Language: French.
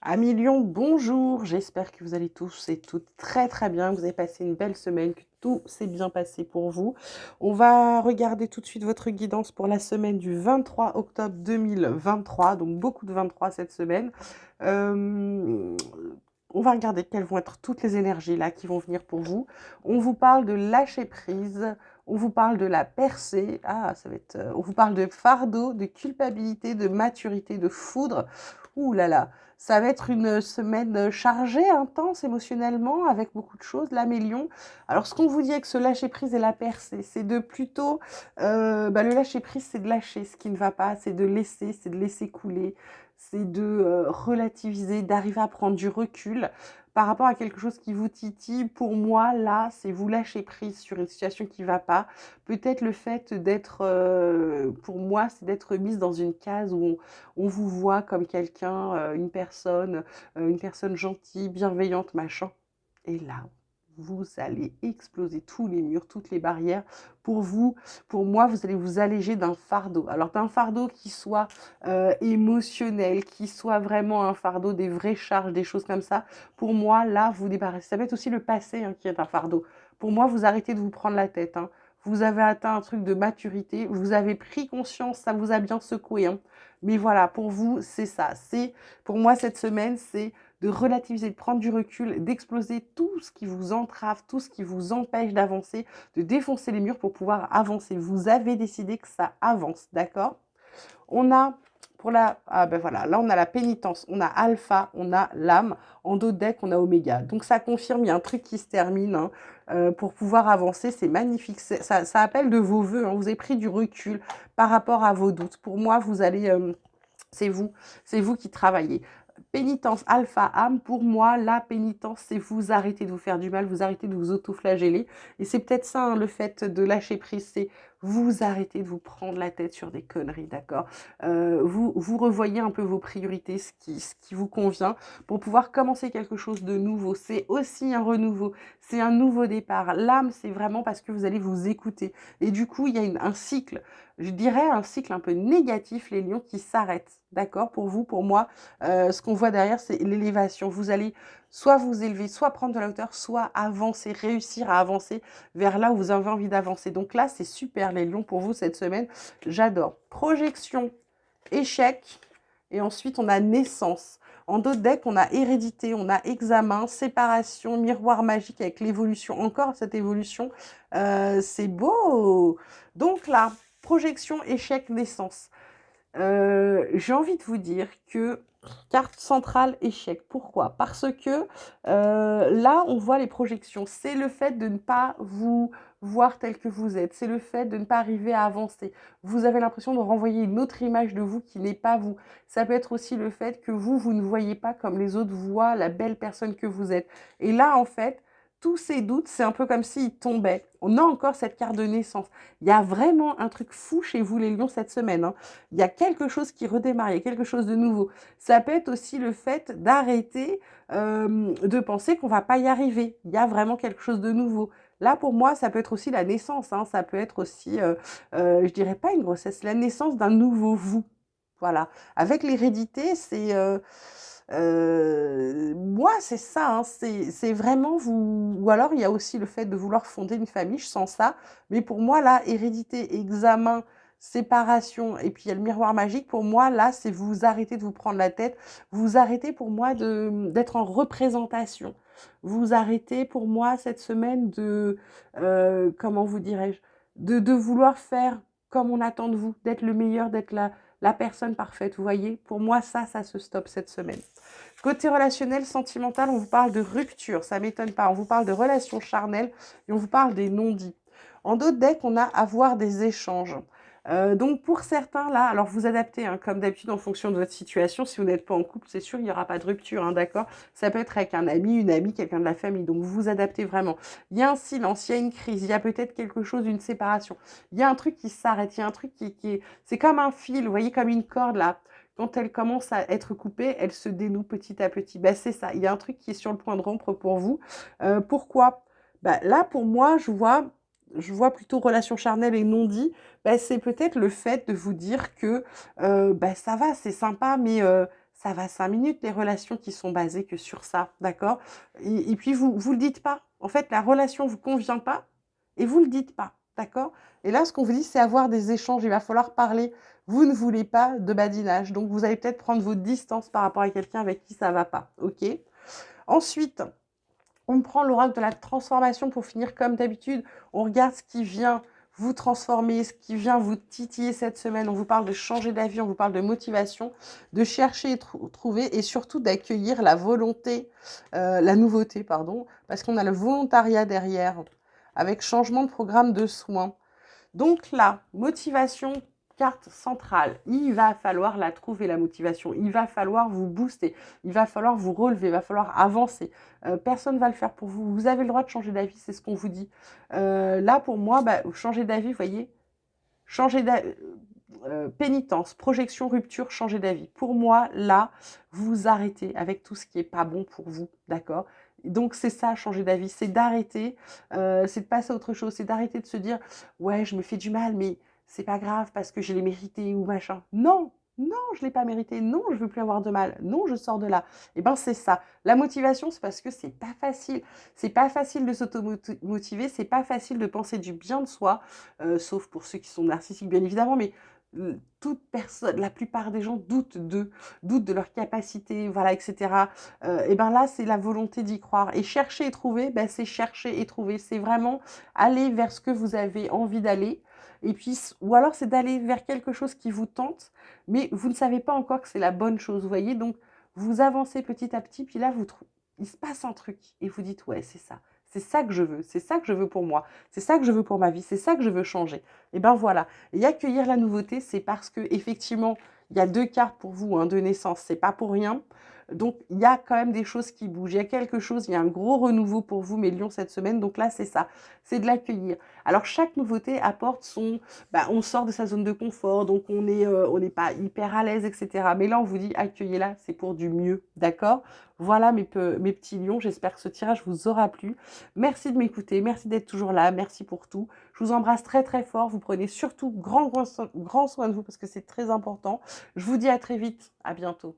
Amis Lion, bonjour. J'espère que vous allez tous et toutes très très bien. Vous avez passé une belle semaine, que tout s'est bien passé pour vous. On va regarder tout de suite votre guidance pour la semaine du 23 octobre 2023. Donc beaucoup de 23 cette semaine. Euh, on va regarder quelles vont être toutes les énergies là qui vont venir pour vous. On vous parle de lâcher prise. On vous parle de la percée. Ah, ça va être. On vous parle de fardeau, de culpabilité, de maturité, de foudre. Ouh là là. Ça va être une semaine chargée, intense émotionnellement, avec beaucoup de choses, là, mes lions. Alors, ce qu'on vous dit avec ce lâcher-prise et la percée, c'est de plutôt... le lâcher-prise, c'est de lâcher ce qui ne va pas, c'est de laisser couler, c'est de relativiser, d'arriver à prendre du recul par rapport à quelque chose qui vous titille. Pour moi, là, c'est vous lâcher prise sur une situation qui ne va pas. Peut-être le fait d'être... pour moi, c'est d'être mise dans une case où on vous voit comme quelqu'un, une personne gentille, bienveillante, machin. Et là, vous allez exploser tous les murs, toutes les barrières. Pour vous, pour moi, vous allez vous alléger d'un fardeau. Alors d'un fardeau qui soit émotionnel, qui soit vraiment un fardeau, des vraies charges, des choses comme ça. Pour moi, là, vous débarrassez. Ça peut être aussi le passé qui est un fardeau. Pour moi, vous arrêtez de vous prendre la tête. Vous avez atteint un truc de maturité, vous avez pris conscience, ça vous a bien secoué. Mais voilà, pour vous, c'est ça. Pour moi, cette semaine, c'est de relativiser, de prendre du recul, d'exploser tout ce qui vous entrave, tout ce qui vous empêche d'avancer, de défoncer les murs pour pouvoir avancer. Vous avez décidé que ça avance, d'accord? On a pour la voilà, là on a la pénitence, on a alpha, on a l'âme, en dos de deck on a oméga. Donc ça confirme, il y a un truc qui se termine pour pouvoir avancer, c'est magnifique. Ça appelle de vos voeux, vous avez pris du recul par rapport à vos doutes. Pour moi, vous allez c'est vous, c'est vous qui travaillez. Pénitence alpha âme, pour moi, la pénitence, c'est vous arrêter de vous faire du mal, vous arrêter de vous autoflageller. Et c'est peut-être ça, le fait de lâcher prise, c'est vous arrêter de vous prendre la tête sur des conneries, d'accord? Vous revoyez un peu vos priorités, ce qui vous convient, pour pouvoir commencer quelque chose de nouveau. C'est aussi un renouveau, c'est un nouveau départ. L'âme, c'est vraiment parce que vous allez vous écouter. Et du coup, il y a un cycle, je dirais un cycle un peu négatif, les lions, qui s'arrête. D'accord? Pour vous, pour moi, ce qu'on voit derrière, c'est l'élévation. Vous allez soit vous élever, soit prendre de la hauteur, soit avancer, réussir à avancer vers là où vous avez envie d'avancer. Donc là, c'est super, les lions, pour vous, cette semaine. J'adore. Projection, échec, et ensuite, on a naissance. En dos de deck, on a hérédité, on a examen, séparation, miroir magique avec l'évolution. Encore cette évolution, c'est beau. Donc là, projection, échec, naissance. J'ai envie de vous dire que carte centrale échec. Pourquoi? Parce que là, on voit les projections. C'est le fait de ne pas vous voir tel que vous êtes. C'est le fait de ne pas arriver à avancer. Vous avez l'impression de renvoyer une autre image de vous qui n'est pas vous. Ça peut être aussi le fait que vous ne voyez pas comme les autres voient la belle personne que vous êtes. Et là, en fait, tous ces doutes, c'est un peu comme s'ils tombaient. On a encore cette carte de naissance. Il y a vraiment un truc fou chez vous, les lions, cette semaine. Il y a quelque chose qui redémarre, il y a quelque chose de nouveau. Ça peut être aussi le fait d'arrêter de penser qu'on va pas y arriver. Il y a vraiment quelque chose de nouveau. Là, pour moi, ça peut être aussi la naissance. Ça peut être aussi, je dirais pas une grossesse, la naissance d'un nouveau vous. Voilà. Avec l'hérédité, moi, c'est ça. C'est vraiment vous. Ou alors, il y a aussi le fait de vouloir fonder une famille. Je sens ça. Mais pour moi, là, hérédité, examen, séparation, et puis il y a le miroir magique, pour moi, là, c'est vous arrêter de vous prendre la tête, vous arrêtez pour moi d'être en représentation, vous arrêtez pour moi cette semaine comment vous dirais-je, de vouloir faire comme on attend de vous, d'être le meilleur, d'être la personne parfaite, vous voyez, pour moi, ça se stoppe cette semaine. Côté relationnel, sentimental, on vous parle de rupture, ça m'étonne pas, on vous parle de relations charnelles et on vous parle des non-dits. En d'autres decks, on a avoir des échanges. Donc pour certains, là, alors vous adaptez, comme d'habitude, en fonction de votre situation. Si vous n'êtes pas en couple, c'est sûr, il n'y aura pas de rupture, d'accord? Ça peut être avec un ami, une amie, quelqu'un de la famille. Donc vous vous adaptez vraiment. Il y a un silence, il y a une crise, il y a peut-être quelque chose, une séparation. Il y a un truc qui s'arrête, il y a un truc qui est... C'est comme un fil, vous voyez, comme une corde, là. Quand elle commence à être coupée, elle se dénoue petit à petit. Ben, c'est ça, il y a un truc qui est sur le point de rompre pour vous. Pourquoi? Ben, là, pour moi, je vois plutôt relation charnelle et non dit, bah, c'est peut-être le fait de vous dire que bah, ça va, c'est sympa, mais ça va 5 minutes, les relations qui sont basées que sur ça, d'accord? Et puis vous le dites pas. En fait, la relation vous convient pas et vous le dites pas, d'accord? Et là, ce qu'on vous dit, c'est avoir des échanges, il va falloir parler. Vous ne voulez pas de badinage, donc vous allez peut-être prendre vos distances par rapport à quelqu'un avec qui ça va pas, OK? Ensuite, on prend l'oracle de la transformation pour finir comme d'habitude. On regarde ce qui vient vous transformer, ce qui vient vous titiller cette semaine. On vous parle de changer d'avis, on vous parle de motivation, de chercher et trouver et surtout d'accueillir la volonté, la nouveauté, pardon, parce qu'on a le volontariat derrière avec changement de programme de soins. Donc là, motivation, carte centrale. Il va falloir la trouver, la motivation. Il va falloir vous booster. Il va falloir vous relever. Il va falloir avancer. Personne ne va le faire pour vous. Vous avez le droit de changer d'avis, c'est ce qu'on vous dit. Là, pour moi, changer d'avis, vous voyez, changer d'avis. Pénitence, projection, rupture, changer d'avis. Pour moi, là, vous arrêtez avec tout ce qui n'est pas bon pour vous, d'accord? Donc c'est ça, changer d'avis, c'est d'arrêter, c'est de passer à autre chose, c'est d'arrêter de se dire ouais, je me fais du mal, mais c'est pas grave parce que je l'ai mérité ou machin. Non, non, je l'ai pas mérité. Non, je veux plus avoir de mal. Non, je sors de là. Et ben c'est ça. La motivation, c'est parce que c'est pas facile. C'est pas facile de s'auto-motiver, c'est pas facile de penser du bien de soi, sauf pour ceux qui sont narcissiques bien évidemment, mais toute personne, la plupart des gens doutent d'eux, doutent de leur capacité, voilà, etc. Et ben là, c'est la volonté d'y croire. Et chercher et trouver, ben, c'est chercher et trouver. C'est vraiment aller vers ce que vous avez envie d'aller. Et puis, ou alors c'est d'aller vers quelque chose qui vous tente, mais vous ne savez pas encore que c'est la bonne chose, vous voyez. Donc, vous avancez petit à petit, puis là, il se passe un truc. Et vous dites, ouais, c'est ça. C'est ça que je veux. C'est ça que je veux pour moi. C'est ça que je veux pour ma vie. C'est ça que je veux changer. Et ben voilà. Et accueillir la nouveauté, c'est parce que effectivement, il y a 2 cartes pour vous, hein, de naissance, c'est pas pour rien. Donc il y a quand même des choses qui bougent, il y a quelque chose, il y a un gros renouveau pour vous, mes lions, cette semaine. Donc là, c'est ça, c'est de l'accueillir. Alors chaque nouveauté apporte son, on sort de sa zone de confort, donc on n'est pas hyper à l'aise, etc. Mais là, on vous dit accueillez-la, c'est pour du mieux, d'accord? Voilà mes petits lions, j'espère que ce tirage vous aura plu. Merci de m'écouter, merci d'être toujours là, merci pour tout. Je vous embrasse très très fort. Vous prenez surtout grand soin de vous parce que c'est très important. Je vous dis à très vite. À bientôt.